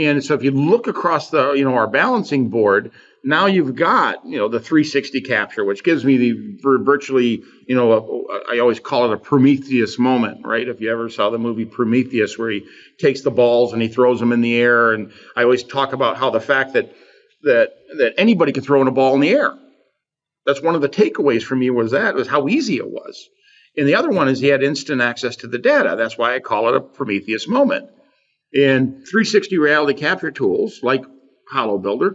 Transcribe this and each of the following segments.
And so if you look across our balancing board, now you've got, the 360 capture, which gives me virtually, I always call it a Prometheus moment, right? If you ever saw the movie Prometheus, where he takes the balls and he throws them in the air. And I always talk about how the fact that anybody could throw in a ball in the air. That's one of the takeaways for me was how easy it was. And the other one is he had instant access to the data. That's why I call it a Prometheus moment. And 360 reality capture tools like HoloBuilder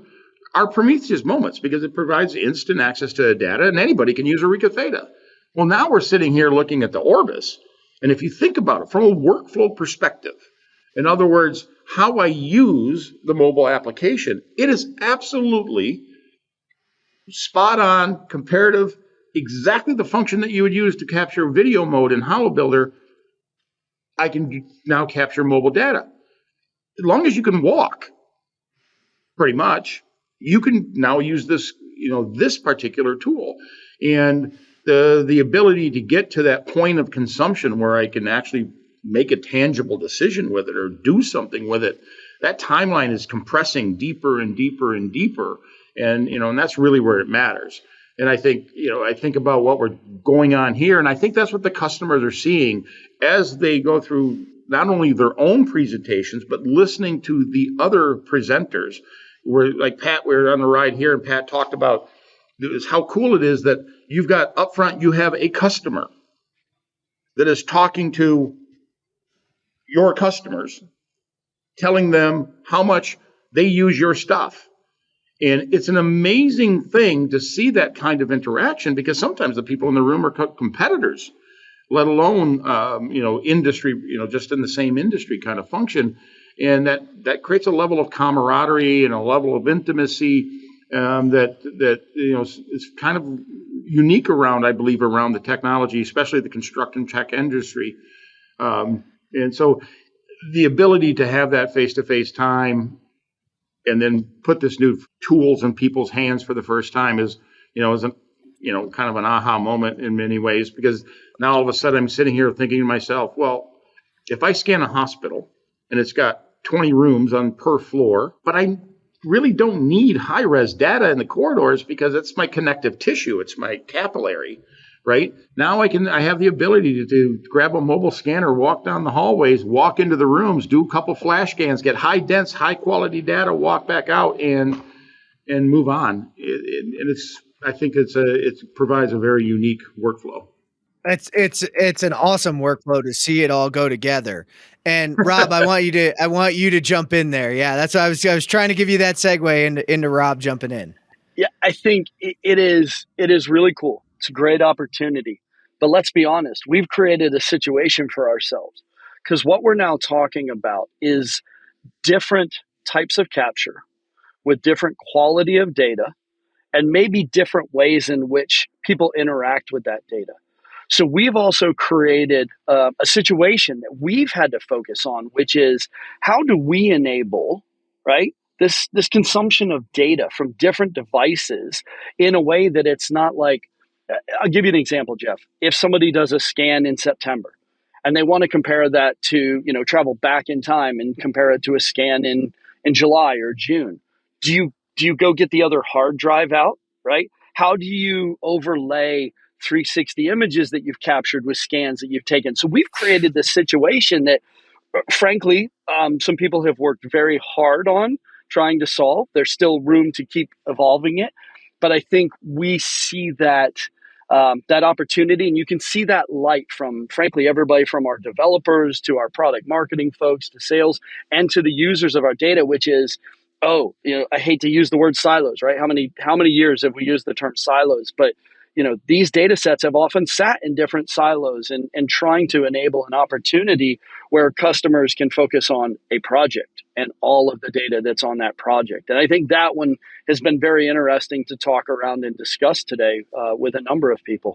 are Prometheus moments because it provides instant access to the data, and anybody can use Eureka Theta. Well, now we're sitting here looking at the Orbis, and if you think about it from a workflow perspective, in other words, how I use the mobile application, it is absolutely spot on, comparative, exactly the function that you would use to capture video mode in HoloBuilder. I can now capture mobile data. As long as you can walk, pretty much, you can now use this, this particular tool. And the ability to get to that point of consumption where I can actually make a tangible decision with it or do something with it, that timeline is compressing deeper and deeper and deeper. And, and that's really where it matters. And I think, I think about what we're going on here, and I think that's what the customers are seeing as they go through not only their own presentations, but listening to the other presenters. We're like Pat, we were on the ride here, and Pat talked about how cool it is that you've got up front, you have a customer that is talking to your customers, telling them how much they use your stuff. And it's an amazing thing to see that kind of interaction, because sometimes the people in the room are competitors, let alone, industry, just in the same industry kind of function. And that creates a level of camaraderie and a level of intimacy that is kind of unique around, I believe, around the technology, especially the construction tech industry. And so the ability to have that face-to-face time and then put this new tools in people's hands for the first time is kind of an aha moment in many ways, because now all of a sudden I'm sitting here thinking to myself, well, if I scan a hospital and it's got 20 rooms on per floor, but I really don't need high-res data in the corridors because it's my connective tissue, it's my capillary, right? Now I have the ability to grab a mobile scanner, walk down the hallways, walk into the rooms, do a couple flash scans, get high-dense, high-quality data, walk back out, and move on. And I think it provides a very unique workflow. It's an awesome workflow to see it all go together. And Rob, I want you to jump in there. Yeah, that's what I was trying to give you that segue into Rob jumping in. Yeah, I think it is really cool. It's a great opportunity. But let's be honest, we've created a situation for ourselves, because what we're now talking about is different types of capture with different quality of data and maybe different ways in which people interact with that data. So we've also created a situation that we've had to focus on, which is how do we enable, right, this consumption of data from different devices in a way that it's not like, I'll give you an example, Jeff. If somebody does a scan in September and they want to compare that to, travel back in time and compare it to a scan in July or June, do you go get the other hard drive out, right? How do you overlay 360 images that you've captured with scans that you've taken? So we've created this situation that, frankly, some people have worked very hard on trying to solve. There's still room to keep evolving it. But I think we see that opportunity, and you can see that light from, frankly, everybody from our developers to our product marketing folks to sales and to the users of our data, which is, I hate to use the word silos, right? How many years have we used the term silos? But these data sets have often sat in different silos and trying to enable an opportunity where customers can focus on a project and all of the data that's on that project. And I think that one has been very interesting to talk around and discuss today with a number of people.